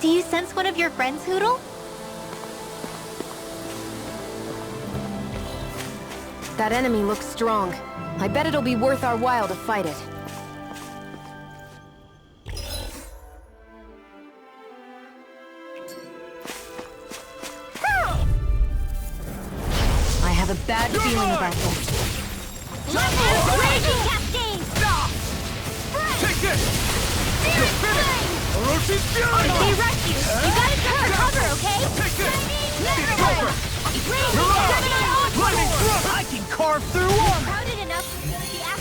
Do you sense one of your friends, Hoodle? That enemy looks strong. I bet it'll be worth our while to fight it. I have a bad feeling about this. Raging Cascade! Take this! You're finished! Oroshi's Fury! They rush you! You gotta take your cover, okay? Take this! Lightning Cover! Lightning thrust! I can carve through armor! Crowded enough for the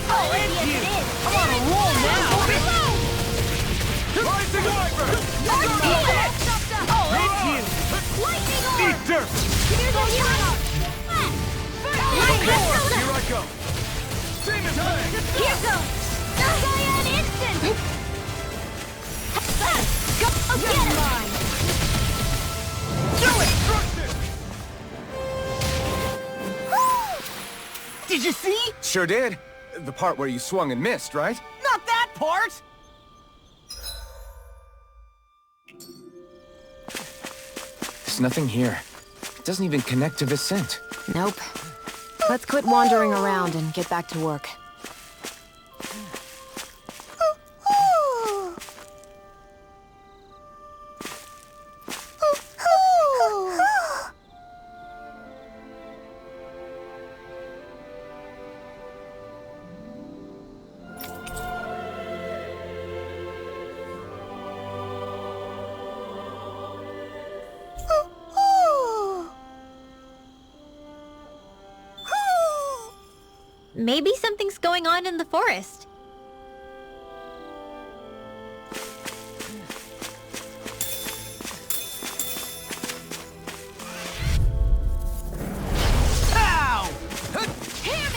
Oh, as it's you! it is. I'm on a roll now! Rising Viper! Oh, it's you! Lightning orb! Eat dirt! Here's a shot! Here I go! Demon Fang! Here goes! Cyan instant! Go get him! Do it! Destruction! Did you see? Sure did. The part where you swung and missed, right? Not that part! There's nothing here. It doesn't even connect to Vicent. Nope. Let's quit wandering around and get back to work. Maybe something's going on in the forest. Ow!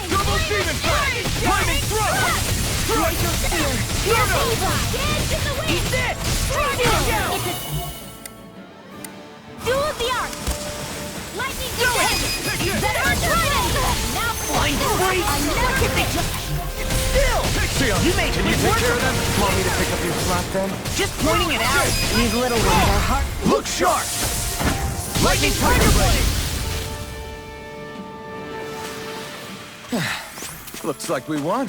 Double Demon Fang! Lightning thrust! Strike your spear! Dance in the wind! Eat this! Strike It's it! a duel of the arts! Lightning Do it! descends! Take it! That hurts now Blind freak! I never Look at me! Still! Pixia! You made Can you take care of them? Want me to pick up your slack then? Just pointing it out! These little ones are hard. Look sharp! Lightning Tiger Blade! Looks like we won.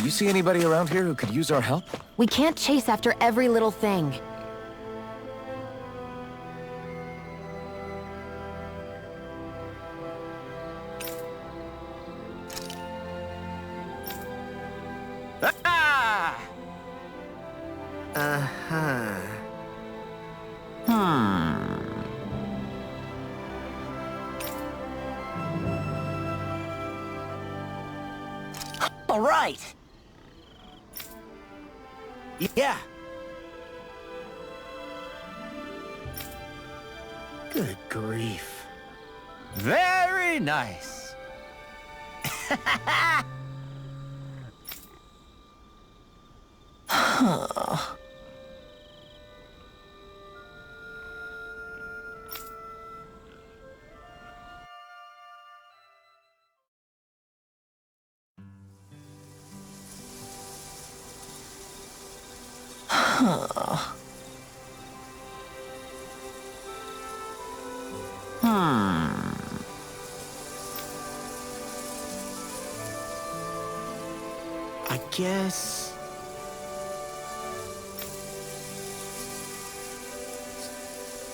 You see anybody around here who could use our help? We can't chase after every little thing. Ah! Uh-huh. All right. Yeah. Good grief. Very nice. I guess...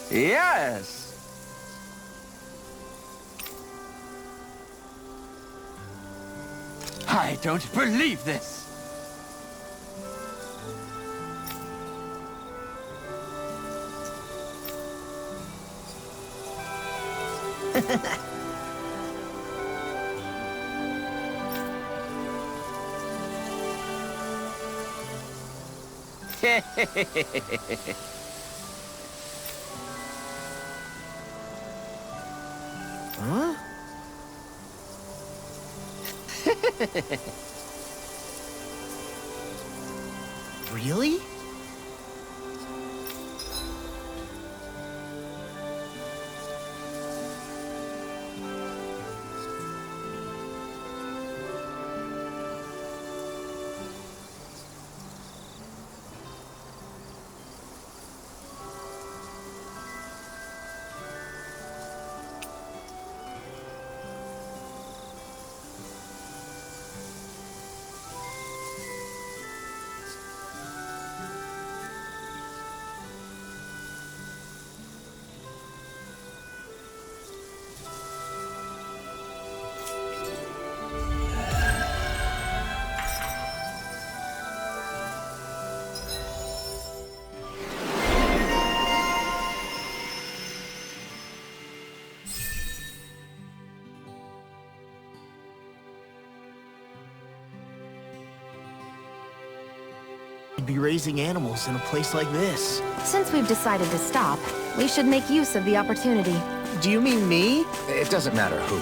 Yes! I don't believe this! Huh? Really? Be raising animals in a place like this. Since we've decided to stop, we should make use of the opportunity. Do you mean me? It doesn't matter who.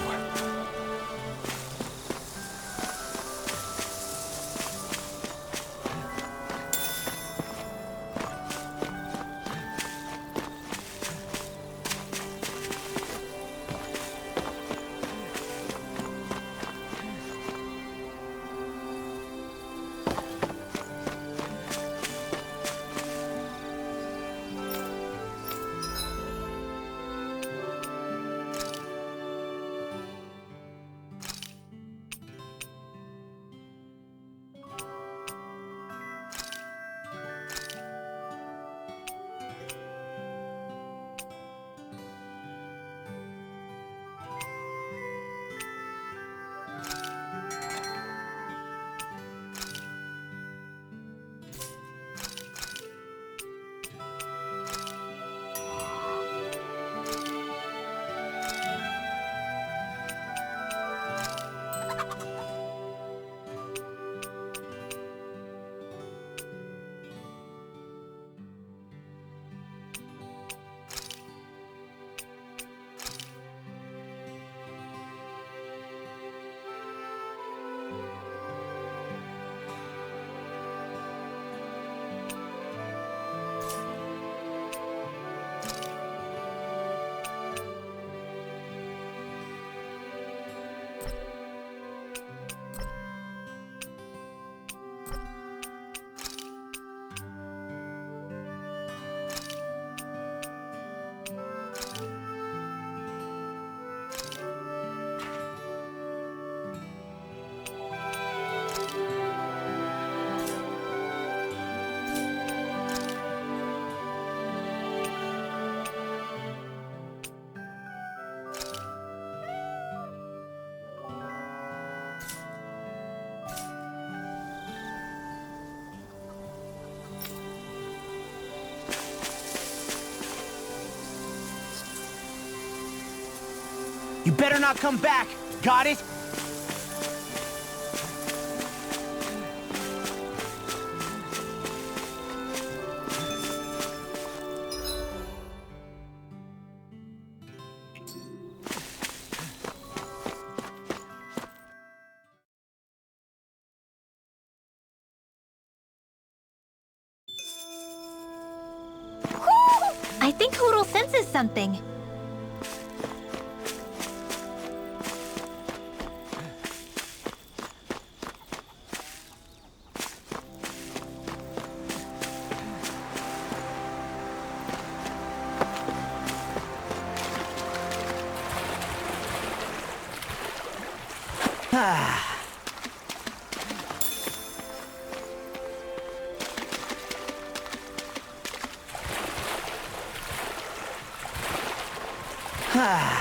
You better not come back. Got it? I think Hoodle senses something. Ah. Ah.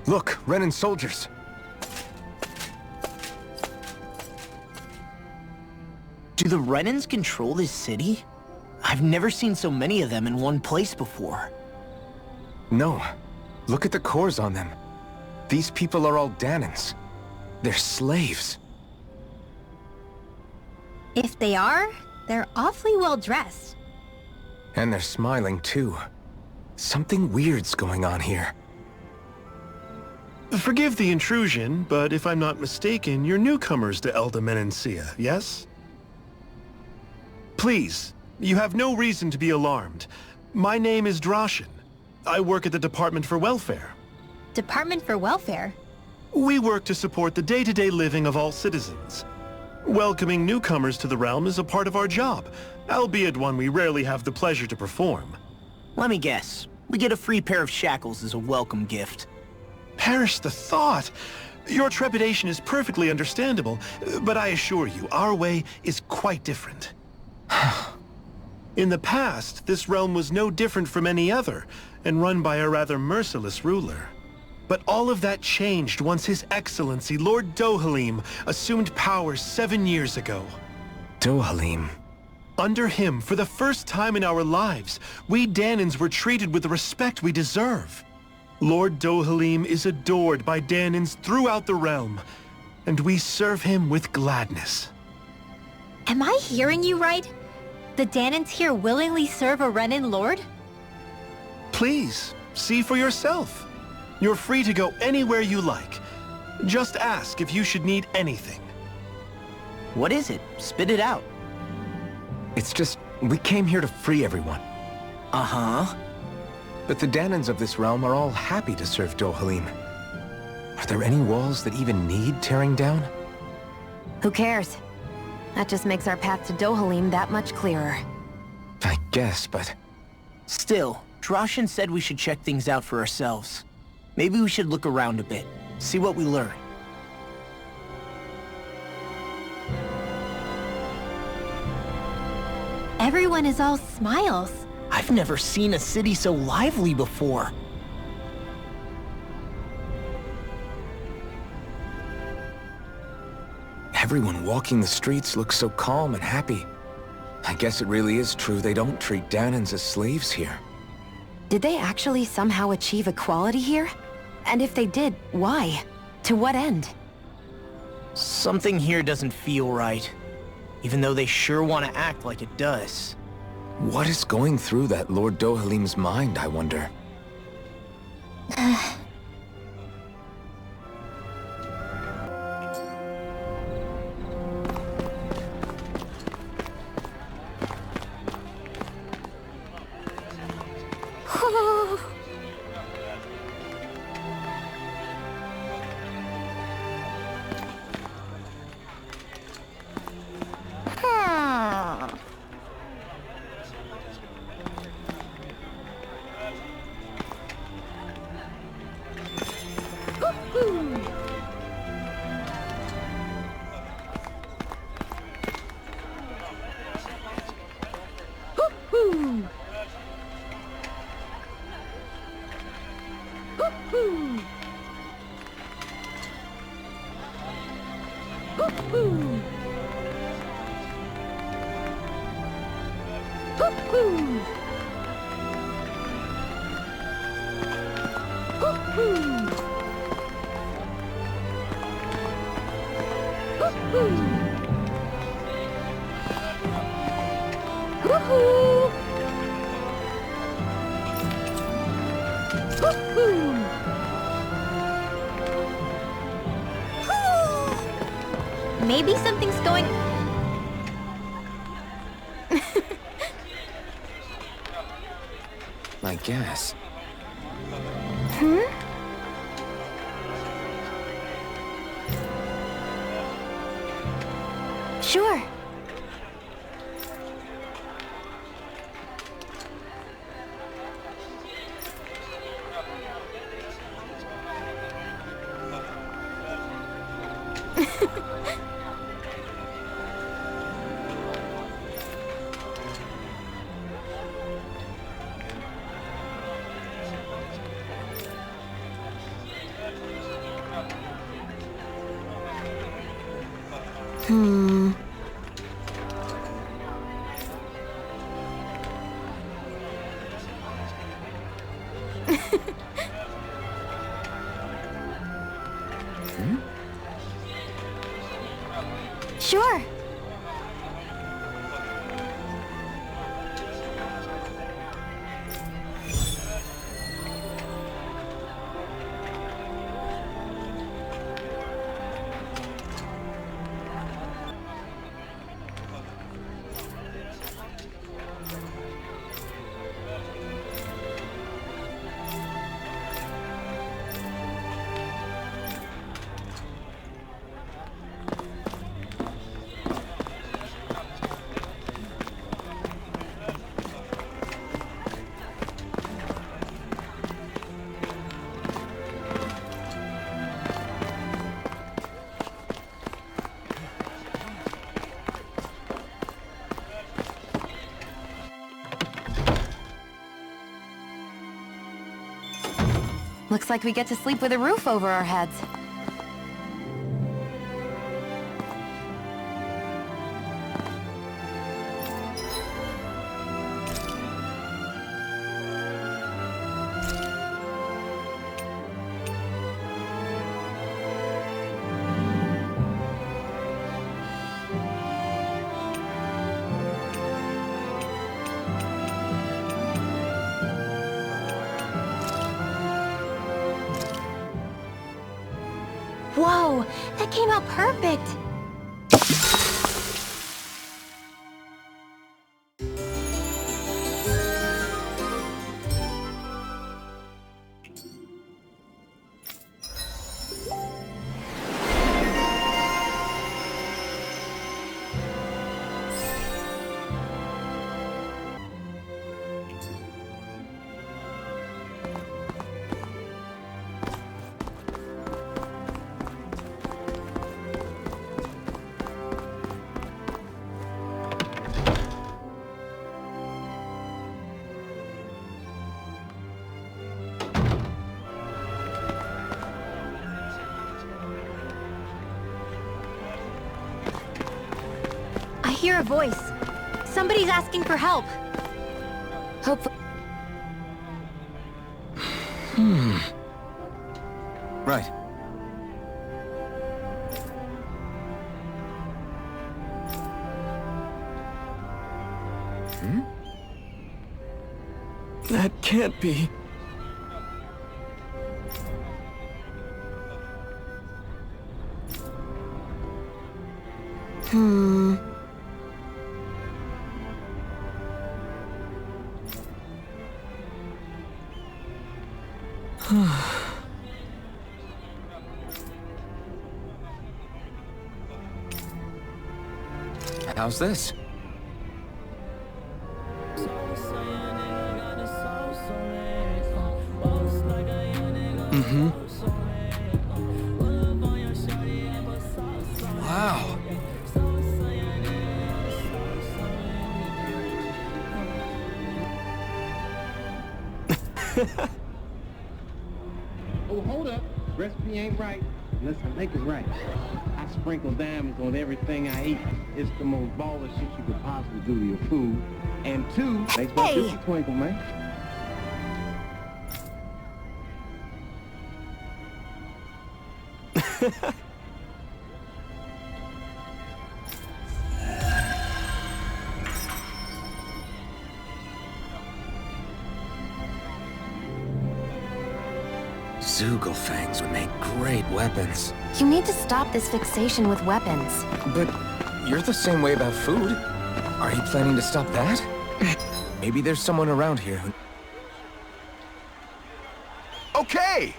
Look, Renan soldiers. Do the Renans control this city? I've never seen so many of them in one place before. No. Look at the cores on them. These people are all Danans. They're slaves. If they are, they're awfully well dressed. And they're smiling too. Something weird's going on here. Forgive the intrusion, but if I'm not mistaken, you're newcomers to Elda Menancia, yes? Please, you have no reason to be alarmed. My name is Droshin. I work at the Department for Welfare. Department for Welfare? We work to support the day-to-day living of all citizens. Welcoming newcomers to the realm is a part of our job, albeit one we rarely have the pleasure to perform. Let me guess. We get a free pair of shackles as a welcome gift. Perish the thought! Your trepidation is perfectly understandable, but I assure you, our way is quite different. In the past, this realm was no different from any other, and run by a rather merciless ruler. But all of that changed once His Excellency, Lord Dohalim, assumed power 7 years ago. Dohalim. Under him, for the first time in our lives, we Danans were treated with the respect we deserve. Lord Dohalim is adored by Danans throughout the realm, and we serve him with gladness. Am I hearing you right? The Danans here willingly serve a Renan lord? Please, see for yourself. You're free to go anywhere you like. Just ask if you should need anything. What is it? Spit it out. It's just, we came here to free everyone. Uh-huh. But the Danans of this realm are all happy to serve Dohalim. Are there any walls that even need tearing down? Who cares? That just makes our path to Dohalim that much clearer. I guess, but... Still, Droshin said we should check things out for ourselves. Maybe we should look around a bit, see what we learn. Everyone is all smiles. I've never seen a city so lively before. Everyone walking the streets looks so calm and happy. I guess it really is true they don't treat Danans as slaves here. Did they actually somehow achieve equality here? And if they did, why? To what end? Something here doesn't feel right, even though they sure want to act like it does. What is going through that Lord Dohalim's mind, I wonder? Maybe something's going... I guess. Sure. Sure. Looks like we get to sleep with a roof over our heads. Whoa, that came out perfect! I hear a voice. Somebody's asking for help. Hopefully. Right. That can't be. How's this? Wow. Oh, hold up. Recipe ain't right unless I make it right. I sprinkle diamonds on everything I eat. It's the most baller shit you could possibly do to your food. And two, makes my cookie twinkle, man. Zoogle would make great weapons. You need to stop this fixation with weapons. But you're the same way about food. Are you planning to stop that? Maybe there's someone around here who... Okay!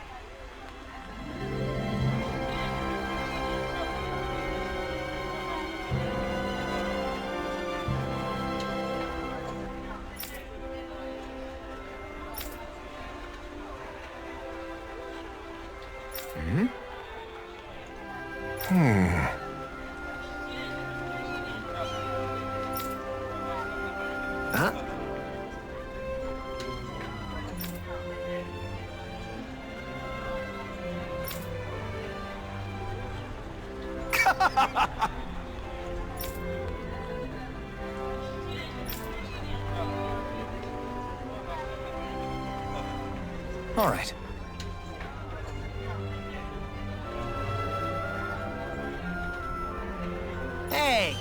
All right. Hey!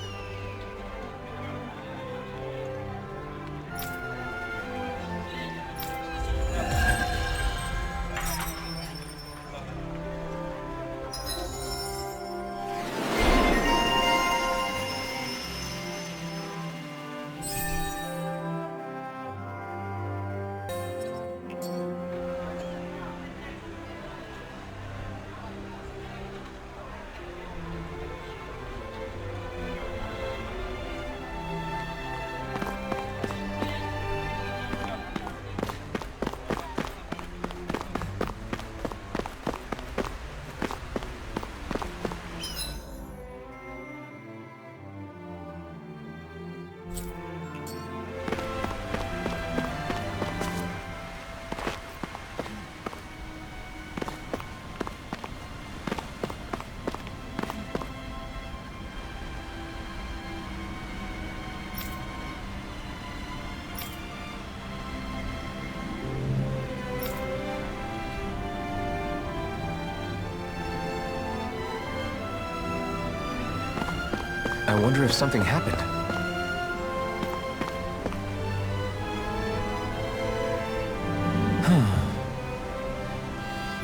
I wonder if something happened.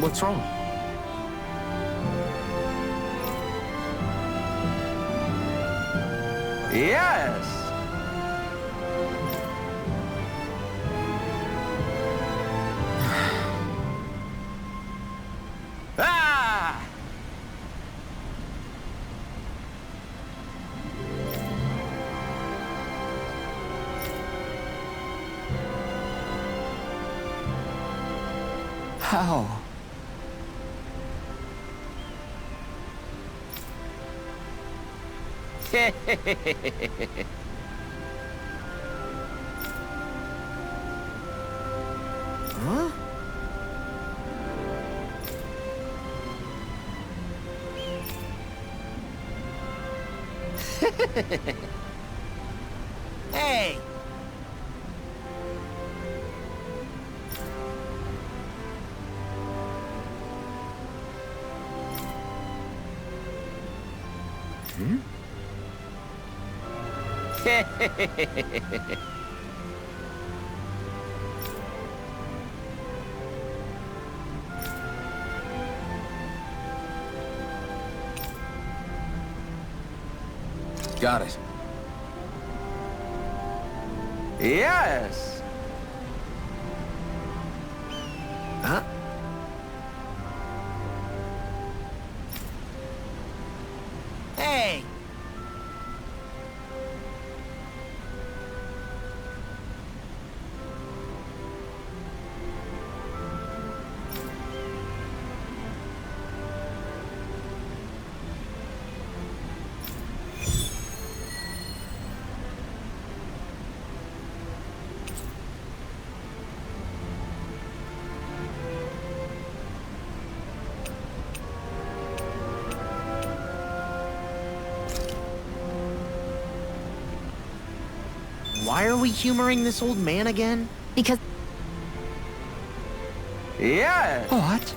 What's wrong? Yes! Ah! How? Huh? Hey! Hmm? Got it. Yes! Huh? Hey! Why are we humoring this old man again? Because Yeah. What?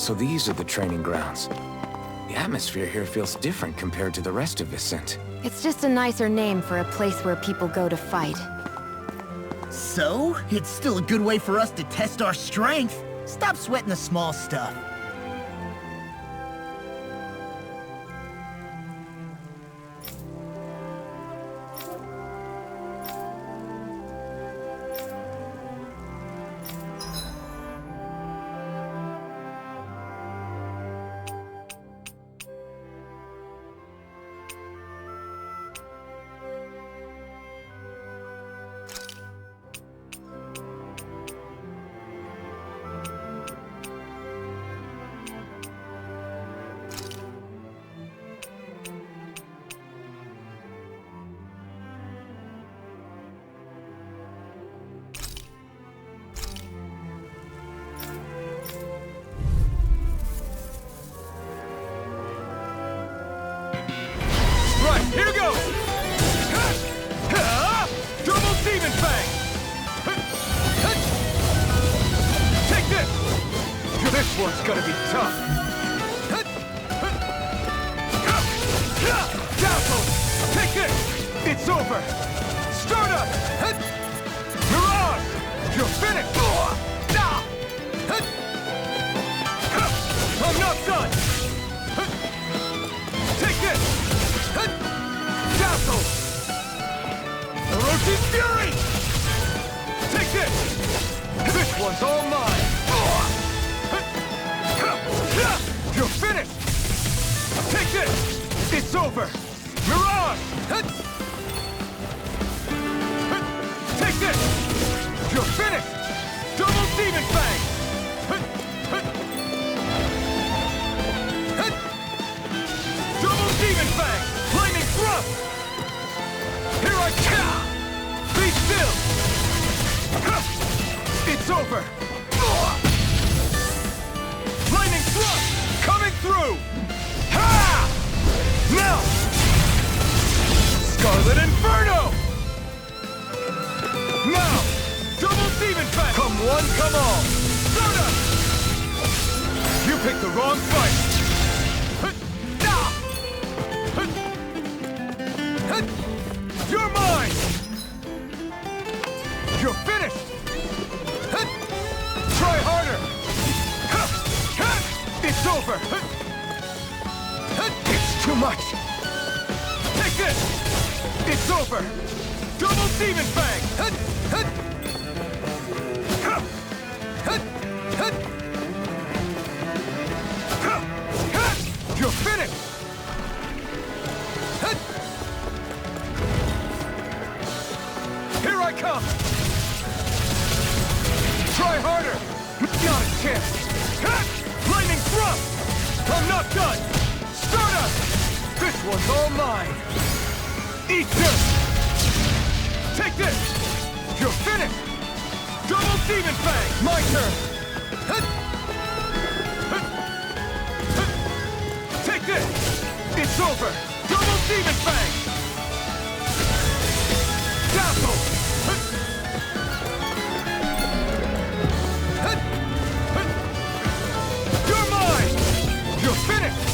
So these are the training grounds. The atmosphere here feels different compared to the rest of Vicent. it's just a nicer name for a place where people go to fight. So, it's still a good way for us to test our strength. Stop sweating the small stuff. time! Here goes! Double Demon Fang! Take this! This one's gonna be tough! Dazzle! Take this! It's over! Stardust! Mirage! You're finished! I'm not done! Take this! Dazzle! Orochi's Fury! Take this! This one's all mine! You're finished! Take this! It's over! Mirage! Take this! You're finished! Double Demon Fang! Double Demon Fang! Flaming Thrust! Here I come! Be still! It's over! Flaming Thrust! Coming through! Ha! Now! Scarlet Inferno! Now! Double Demon Fang! Come one, come all! Stardust! You picked the wrong fight! You're mine! You're finished! Try harder! It's over! It's too much! Take this! It's over! Double Demon Fang! You're finished! Here I come! Try harder! Not a chance! Flaming Thrust! I'm not done! Stardust! This one's all mine! Eat this! Take this! You're finished! Double Demon Fang! My turn! Take this! It's over! Double Demon Fang! Dazzle! You're mine! You're finished!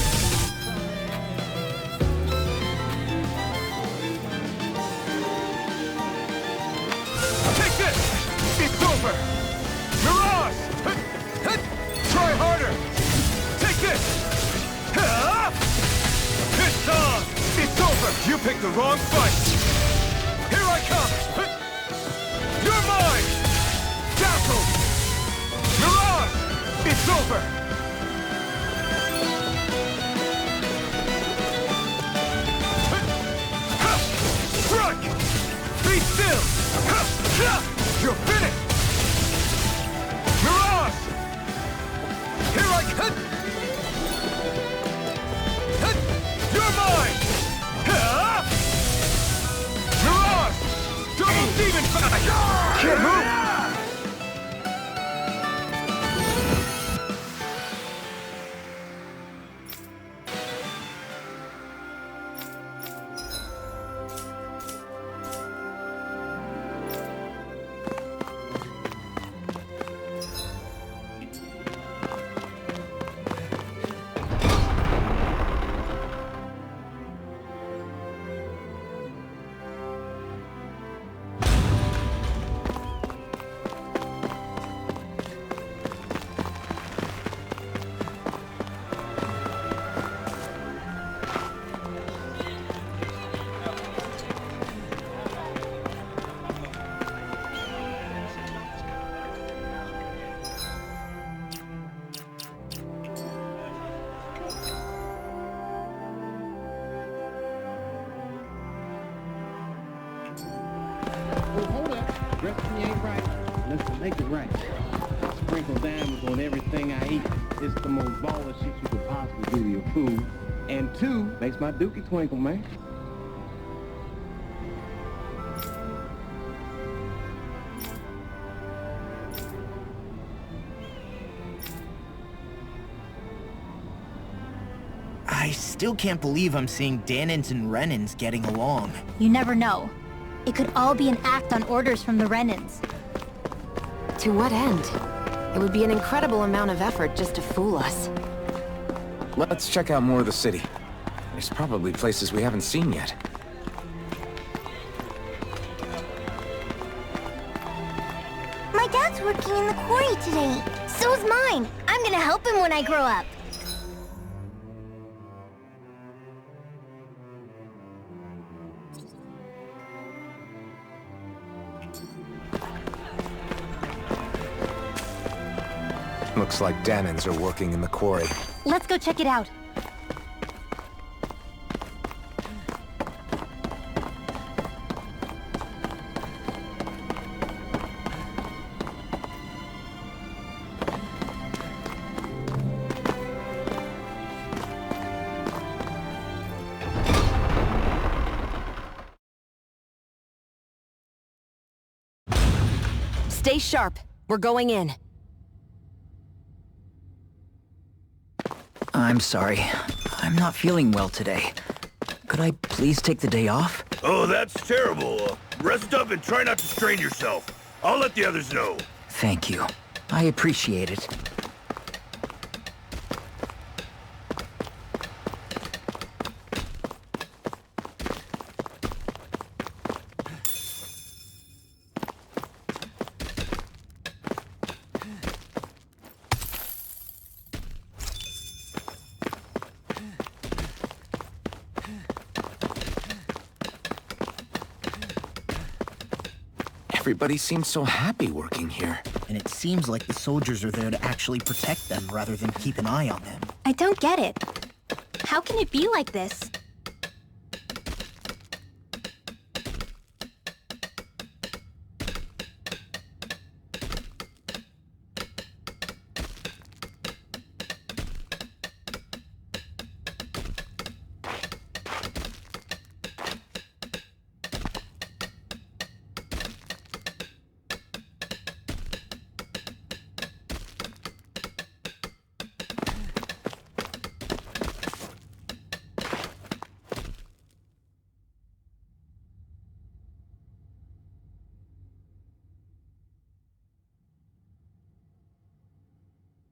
Take this! It's over! Mirage! Try harder! Take this! It's on! It's over! You picked the wrong fight! Here I come! You're mine! Dazzle! Mirage! It's over! Strike! Be still! You're finished! Mirage! Here I come! You're mine! Mirage! Double Demon Fang! Can't move! Recipe ain't right. Let's make it right. I sprinkle diamonds on everything I eat. It's the most baller shit you could possibly do to your food. And 2, makes my dookie twinkle, man. I still can't believe I'm seeing Danins and Renins getting along. You never know. It could all be an act on orders from the Renins. To what end? It would be an incredible amount of effort just to fool us. Let's check out more of the city. There's probably places we haven't seen yet. My dad's working in the quarry today. So is mine. I'm gonna help him when I grow up. Looks like Danins are working in the quarry. Let's go check it out. Stay sharp. We're going in. I'm sorry. I'm not feeling well today. Could I please take the day off? Oh, that's terrible. Rest up and try not to strain yourself. I'll let the others know. Thank you. I appreciate it. Everybody seems so happy working here. And it seems like the soldiers are there to actually protect them rather than keep an eye on them. I don't get it. How can it be like this?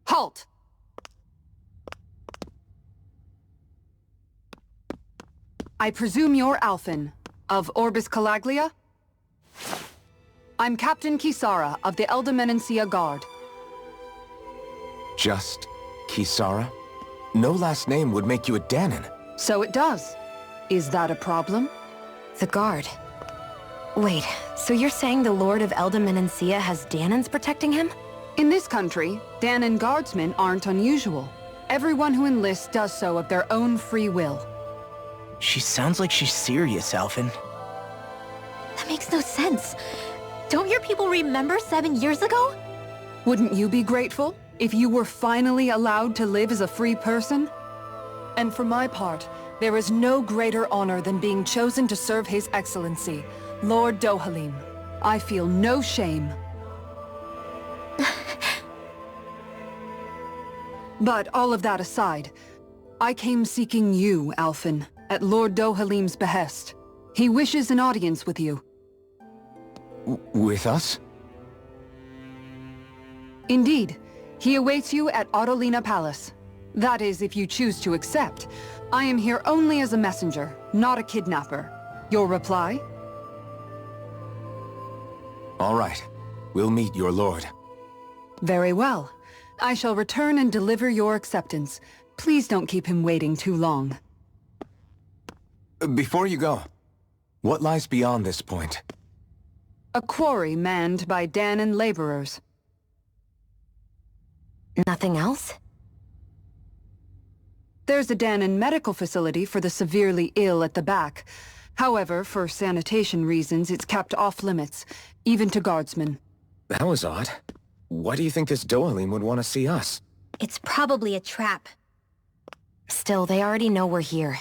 Halt! I presume you're Alphen, of Orbis Calaglia? I'm Captain Kisara of the Elder Guard. Just Kisara? No last name would make you a Danin. So it does. Is that a problem? The Guard. Wait, so you're saying the Lord of Elder Menancia has Danins protecting him? In this country, Danin guardsmen aren't unusual. Everyone who enlists does so of their own free will. She sounds like she's serious, Alphen. That makes no sense. Don't your people remember 7 years ago? Wouldn't you be grateful if you were finally allowed to live as a free person? And for my part, there is no greater honor than being chosen to serve His Excellency, Lord Dohalim. I feel no shame. But all of that aside, I came seeking you, Alphen, at Lord Dohalim's behest. He wishes an audience with you. With us? Indeed. He awaits you at Autolina Palace. That is, if you choose to accept. I am here only as a messenger, not a kidnapper. Your reply? All right. We'll meet your lord. Very well. I shall return and deliver your acceptance. Please don't keep him waiting too long. Before you go, what lies beyond this point? A quarry manned by Danin laborers. Nothing else? There's a Danin medical facility for the severely ill at the back. However, for sanitation reasons, it's kept off-limits, even to guardsmen. That was odd. Why do you think this Dohalim would want to see us? It's probably a trap. Still, they already know we're here.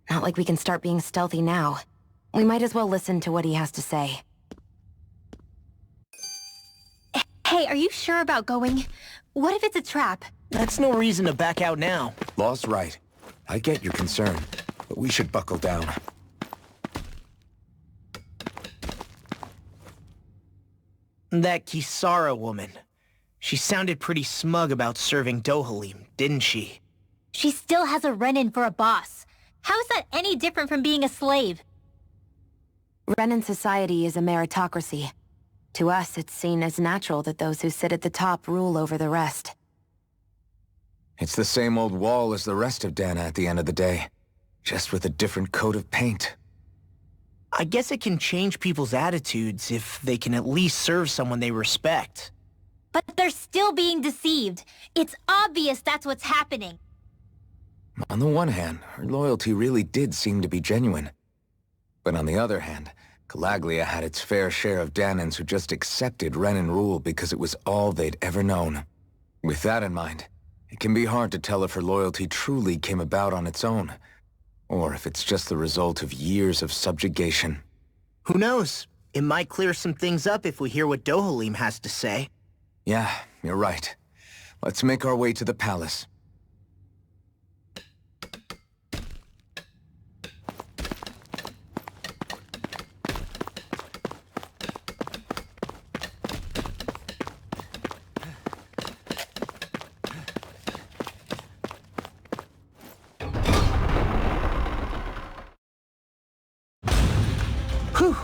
Not like we can start being stealthy now. We might as well listen to what he has to say. Hey, are you sure about going? What if it's a trap? That's no reason to back out now. Law's right. I get your concern, but we should buckle down. That Kisara woman. She sounded pretty smug about serving Dohalim, didn't she? She still has a run-in for a boss. How is that any different from being a slave? Renin society is a meritocracy. To us, it's seen as natural that those who sit at the top rule over the rest. It's the same old wall as the rest of Dana at the end of the day, just with a different coat of paint. I guess it can change people's attitudes if they can at least serve someone they respect. But they're still being deceived. It's obvious that's what's happening. On the one hand, her loyalty really did seem to be genuine. But on the other hand, Calaglia had its fair share of Danans who just accepted Renin rule because it was all they'd ever known. With that in mind, it can be hard to tell if her loyalty truly came about on its own, or if it's just the result of years of subjugation. Who knows? It might clear some things up if we hear what Dohalim has to say. Yeah, you're right. Let's make our way to the palace. Whew.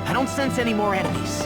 I don't sense any more enemies.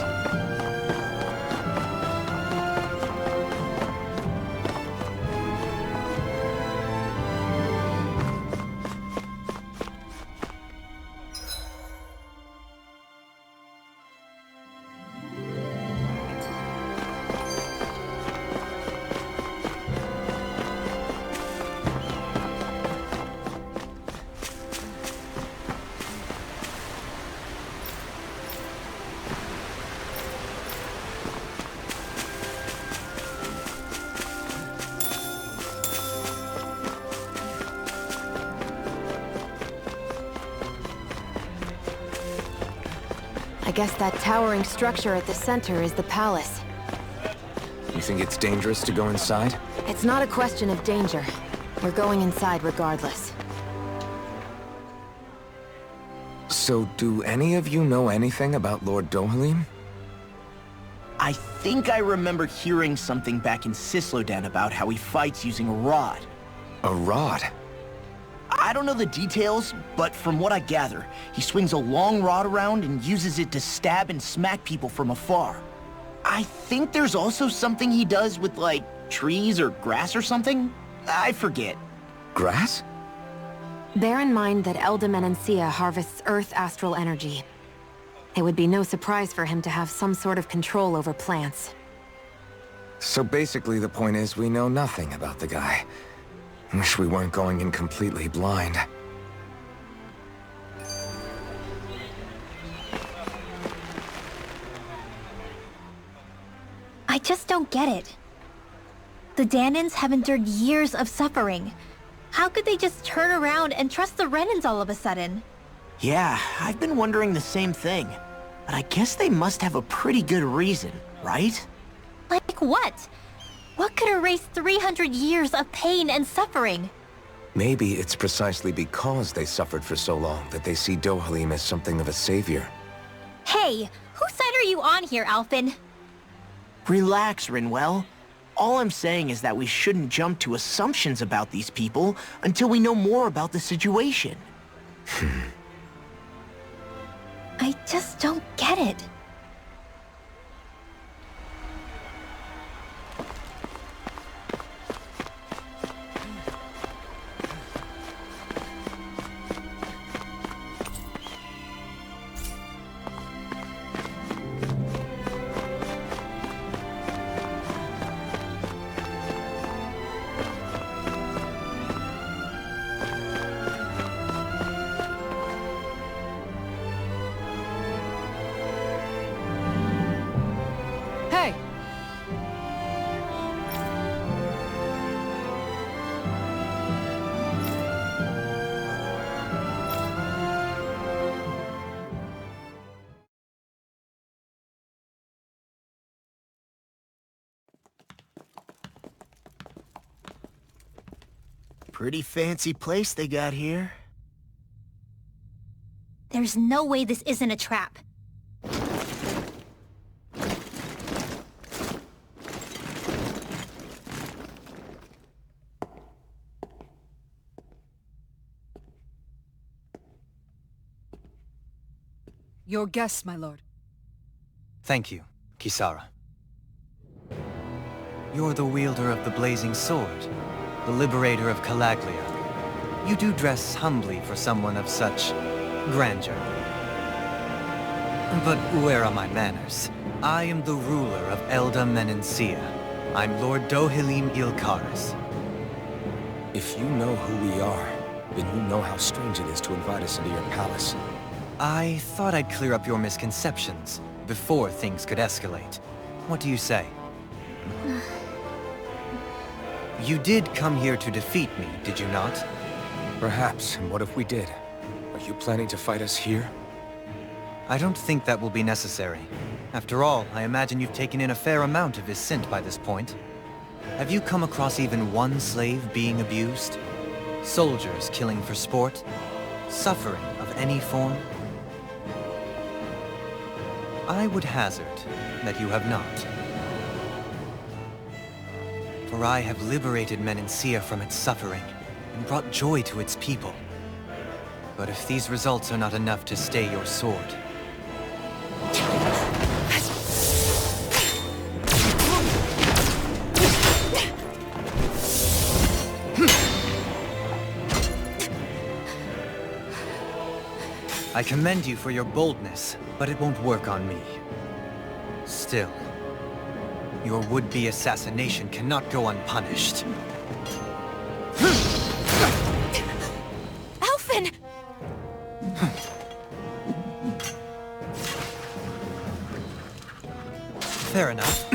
guess that towering structure at the center is the palace. You think it's dangerous to go inside? It's not a question of danger. We're going inside regardless. So, do any of you know anything about Lord Dohalim? I think I remember hearing something back in Sislodan about how he fights using a rod. A rod? I don't know the details, but from what I gather, he swings a long rod around and uses it to stab and smack people from afar. I think there's also something he does with, like, trees or grass or something? I forget. Grass? Bear in mind that Elda Menancia harvests Earth astral energy. It would be no surprise for him to have some sort of control over plants. So basically the point is we know nothing about the guy. Wish we weren't going in completely blind. I just don't get it. The Danans have endured years of suffering. How could they just turn around and trust the Renans all of a sudden? Yeah, I've been wondering the same thing. But I guess they must have a pretty good reason, right? Like what? What could erase 300 years of pain and suffering? Maybe it's precisely because they suffered for so long that they see Dohalim as something of a savior. Hey, whose side are you on here, Alphen? Relax, Rinwell. All I'm saying is that we shouldn't jump to assumptions about these people until we know more about the situation. I just don't get it. Pretty fancy place they got here. There's no way this isn't a trap. Your guests, my lord. Thank you, Kisara. You're the wielder of the blazing sword, the liberator of Calaglia. You do dress humbly for someone of such grandeur. But where are my manners? I am the ruler of Elda Menancia. I'm Lord Dohalim Ilkaris. If you know who we are, then you know how strange it is to invite us into your palace. I thought I'd clear up your misconceptions before things could escalate. What do you say? You did come here to defeat me, did you not? Perhaps, and what if we did? Are you planning to fight us here? I don't think that will be necessary. After all, I imagine you've taken in a fair amount of his scent by this point. Have you come across even one slave being abused? Soldiers killing for sport? Suffering of any form? I would hazard that you have not. For I have liberated Menancia from its suffering and brought joy to its people. But if these results are not enough to stay your sword... I commend you for your boldness, but it won't work on me. Still, your would-be assassination cannot go unpunished. Alphen! Fair enough.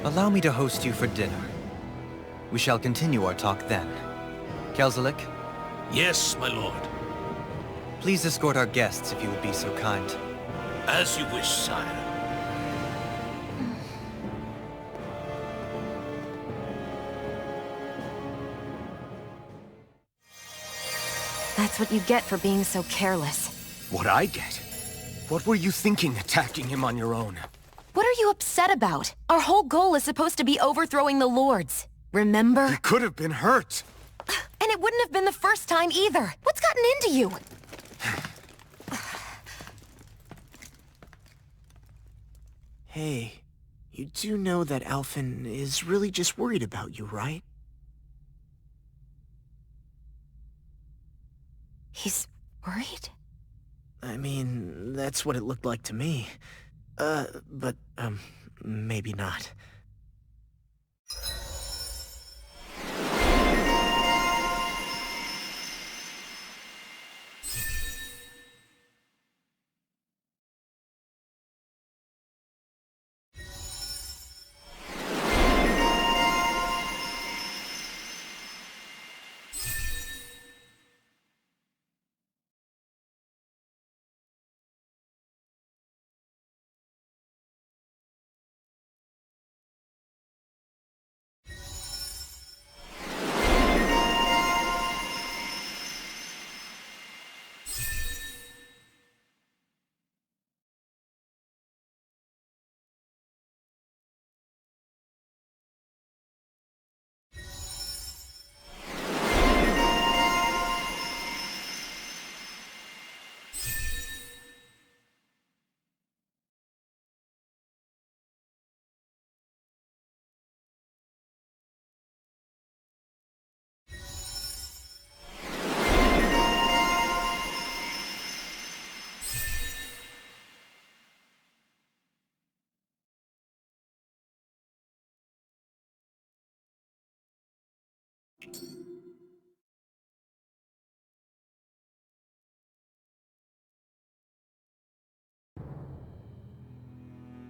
Allow me to host you for dinner. We shall continue our talk then. Kelzelik? Yes, my lord. Please escort our guests if you would be so kind. As you wish, sire. That's what you get for being so careless. What I get? What were you thinking attacking him on your own? What are you upset about? Our whole goal is supposed to be overthrowing the Lords. Remember? He could have been hurt. And it wouldn't have been the first time either. What's gotten into you? Hey, you do know that Alphen is really just worried about you, right? He's worried? I mean, that's what it looked like to me. But maybe not.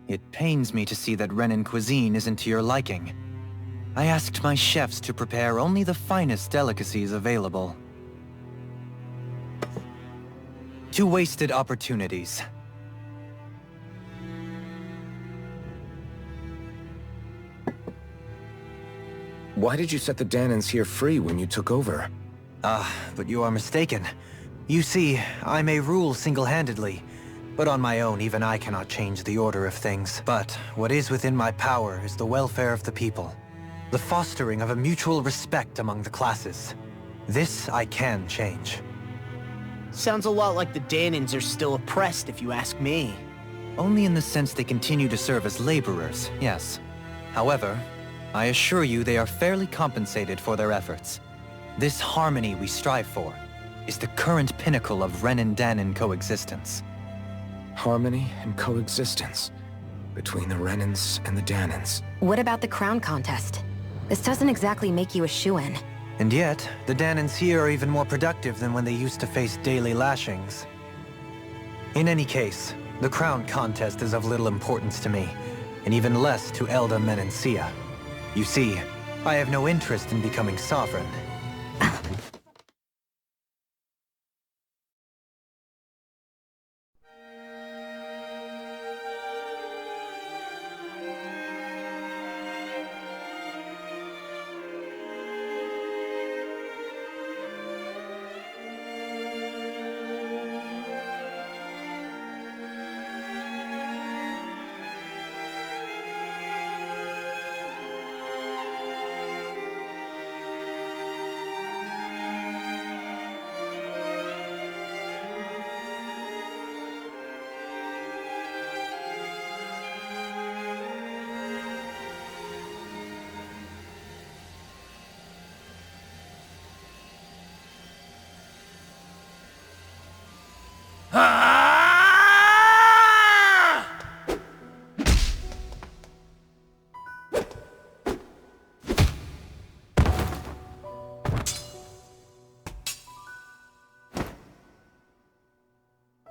It pains me to see that Renin cuisine isn't to your liking. I asked my chefs to prepare only the finest delicacies available. 2 wasted opportunities. Why did you set the Danans here free when you took over? But you are mistaken. You see, I may rule single-handedly, but on my own, even I cannot change the order of things. But what is within my power is the welfare of the people. The fostering of a mutual respect among the classes. This I can change. Sounds a lot like the Danans are still oppressed, if you ask me. Only in the sense they continue to serve as laborers, yes. However, I assure you they are fairly compensated for their efforts. This harmony we strive for is the current pinnacle of Renin-Danan coexistence. Harmony and coexistence between the Renins and the Danans. What about the crown contest? This doesn't exactly make you a shoo-in. And yet, the Danans here are even more productive than when they used to face daily lashings. In any case, the crown contest is of little importance to me, and even less to Elda Menencia. You see, I have no interest in becoming sovereign.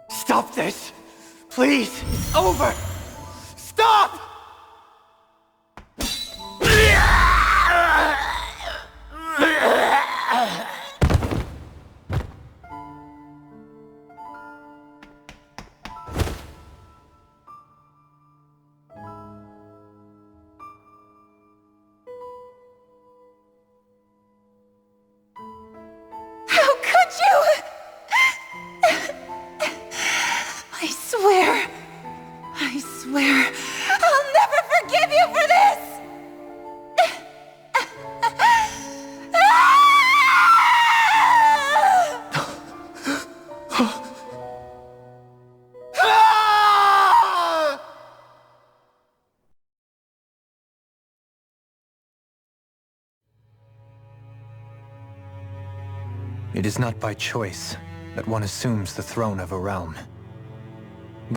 Stop this! Please! Over! Stop! swear, I'll never forgive you for this! It is not by choice that one assumes the throne of a realm.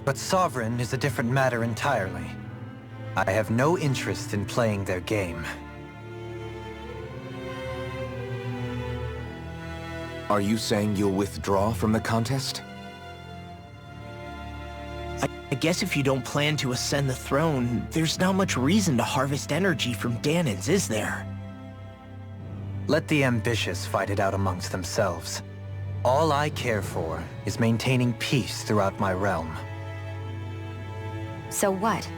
But sovereign is a different matter entirely. I have no interest in playing their game. Are you saying you'll withdraw from the contest? I guess if you don't plan to ascend the throne, there's not much reason to harvest energy from Danins, is there? Let the ambitious fight it out amongst themselves. All I care for is maintaining peace throughout my realm. So what?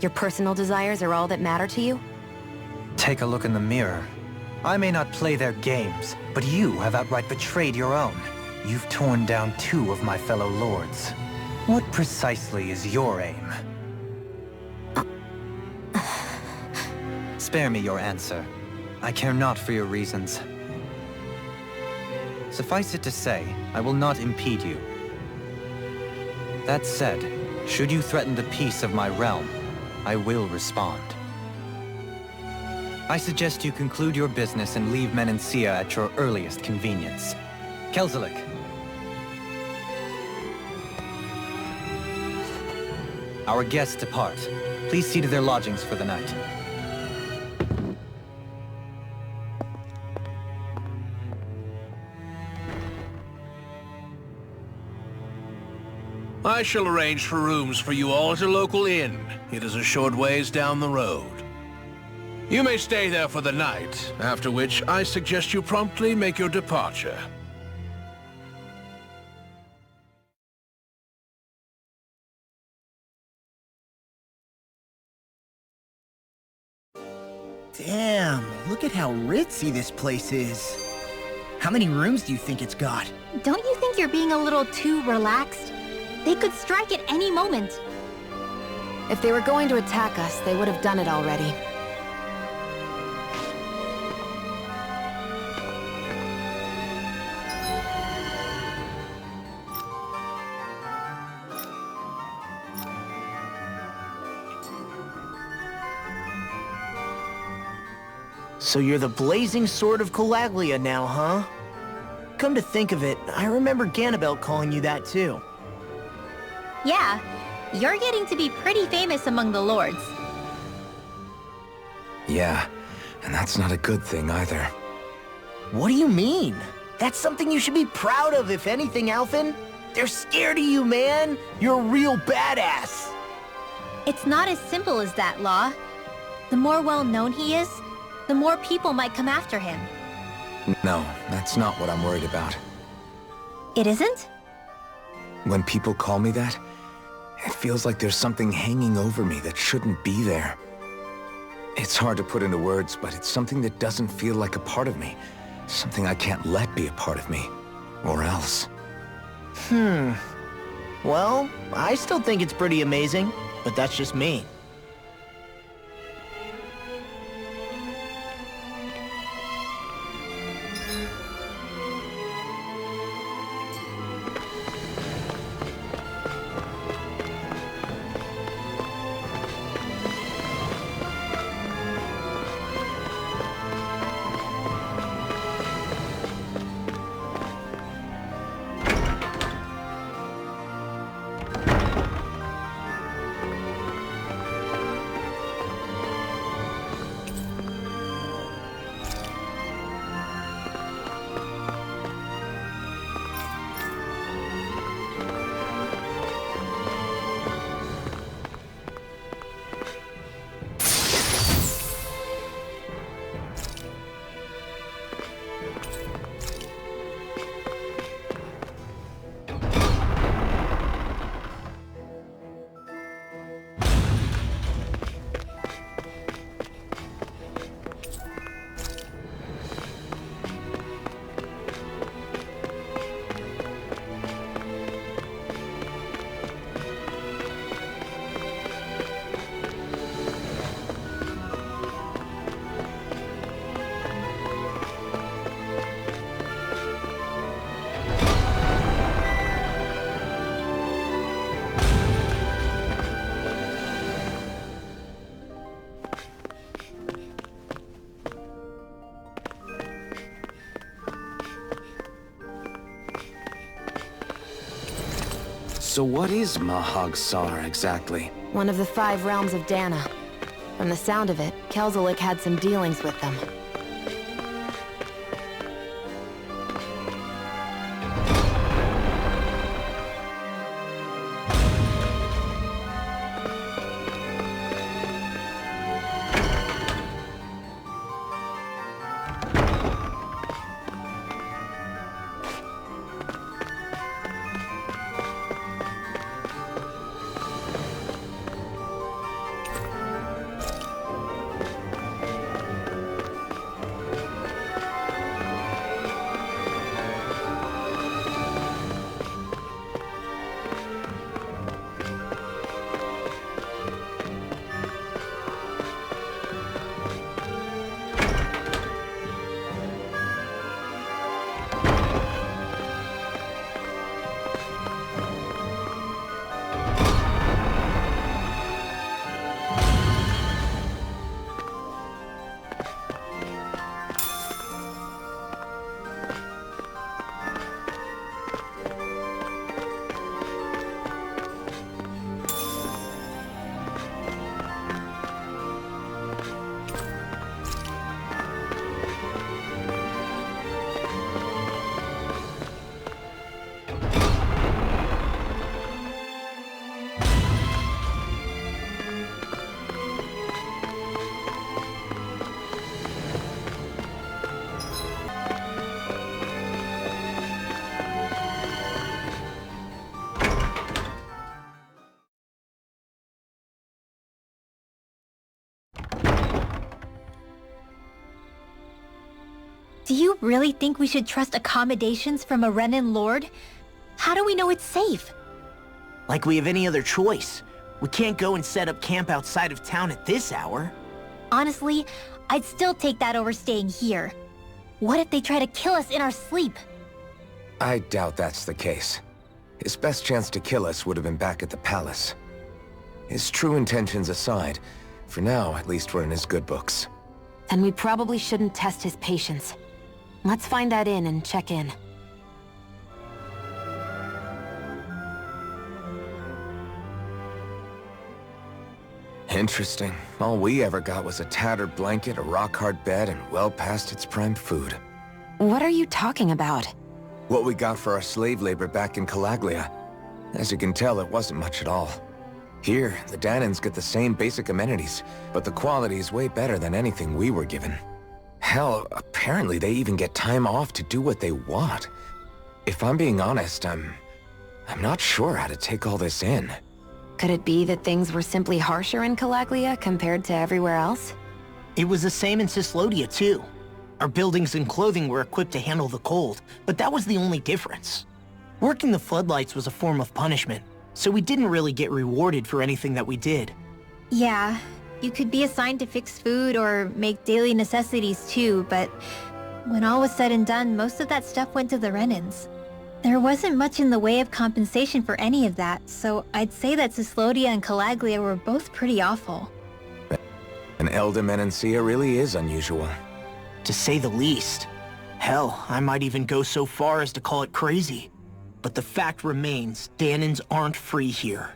Your personal desires are all that matter to you? Take a look in the mirror. I may not play their games, but you have outright betrayed your own. You've torn down 2 of my fellow lords. What precisely is your aim? Spare me your answer. I care not for your reasons. Suffice it to say, I will not impede you. That said, should you threaten the peace of my realm, I will respond. I suggest you conclude your business and leave Menancia at your earliest convenience. Kelzelik. Our guests depart. Please see to their lodgings for the night. I shall arrange for rooms for you all at a local inn. It is a short ways down the road. You may stay there for the night, after which I suggest you promptly make your departure. Damn, look at how ritzy this place is. How many rooms do you think it's got? Don't you think you're being a little too relaxed? They could strike at any moment. If they were going to attack us, they would have done it already. So you're the blazing sword of Calaglia now, huh? Come to think of it, I remember Ganabelt calling you that too. Yeah, you're getting to be pretty famous among the lords. Yeah, and that's not a good thing either. What do you mean? That's something you should be proud of, if anything, Alphen. They're scared of you, man. You're a real badass. It's not as simple as that, Law. The more well-known he is, the more people might come after him. No, that's not what I'm worried about. It isn't? When people call me that, it feels like there's something hanging over me that shouldn't be there. It's hard to put into words, but it's something that doesn't feel like a part of me. Something I can't let be a part of me. Or else. Well, I still think it's pretty amazing, but that's just me. So what is Mahag Sar exactly? One of the 5 realms of Dana. From the sound of it, Kelzelik had some dealings with them. Do you really think we should trust accommodations from a Renin Lord? How do we know it's safe? Like we have any other choice. We can't go and set up camp outside of town at this hour. Honestly, I'd still take that over staying here. What if they try to kill us in our sleep? I doubt that's the case. His best chance to kill us would have been back at the palace. His true intentions aside, for now, at least we're in his good books. Then we probably shouldn't test his patience. Let's find that inn and check in. Interesting. All we ever got was a tattered blanket, a rock-hard bed, and well past its prime food. What are you talking about? What we got for our slave labor back in Calaglia. As you can tell, it wasn't much at all. Here, the Danans get the same basic amenities, but the quality is way better than anything we were given. Hell, apparently they even get time off to do what they want. If I'm being honest, I'm not sure how to take all this in. Could it be that things were simply harsher in Calaglia compared to everywhere else? It was the same in Cislodia, too. Our buildings and clothing were equipped to handle the cold, but that was the only difference. Working the floodlights was a form of punishment, so we didn't really get rewarded for anything that we did. Yeah, you could be assigned to fix food or make daily necessities too, but when all was said and done, most of that stuff went to the Renins. There wasn't much in the way of compensation for any of that, so I'd say that Cislodia and Calaglia were both pretty awful. And Elda Menancia really is unusual. To say the least. Hell, I might even go so far as to call it crazy. But the fact remains, Danans aren't free here.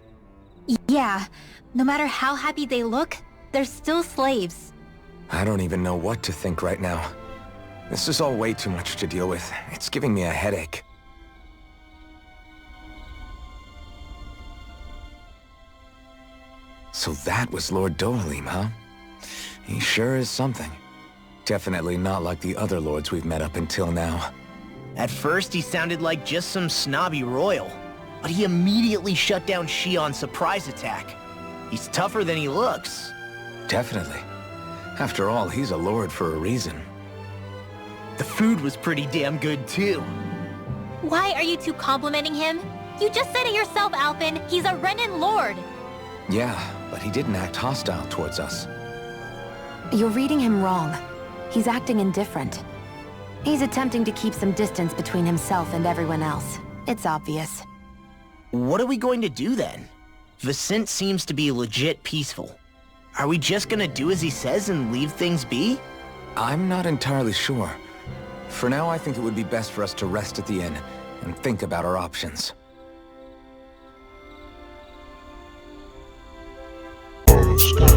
Yeah, no matter how happy they look, they're still slaves. I don't even know what to think right now. This is all way too much to deal with. It's giving me a headache. So that was Lord Dohalim, huh? He sure is something. Definitely not like the other lords we've met up until now. At first, he sounded like just some snobby royal, but he immediately shut down Shion's surprise attack. He's tougher than he looks. Definitely. After all, he's a lord for a reason. The food was pretty damn good, too. Why are you two complimenting him? You just said it yourself, Alphen. He's a Renin Lord. Yeah, but he didn't act hostile towards us. You're reading him wrong. He's acting indifferent. He's attempting to keep some distance between himself and everyone else. It's obvious. What are we going to do then? Vicent seems to be legit peaceful. Are we just gonna do as he says and leave things be? I'm not entirely sure. For now, I think it would be best for us to rest at the inn and think about our options. sky.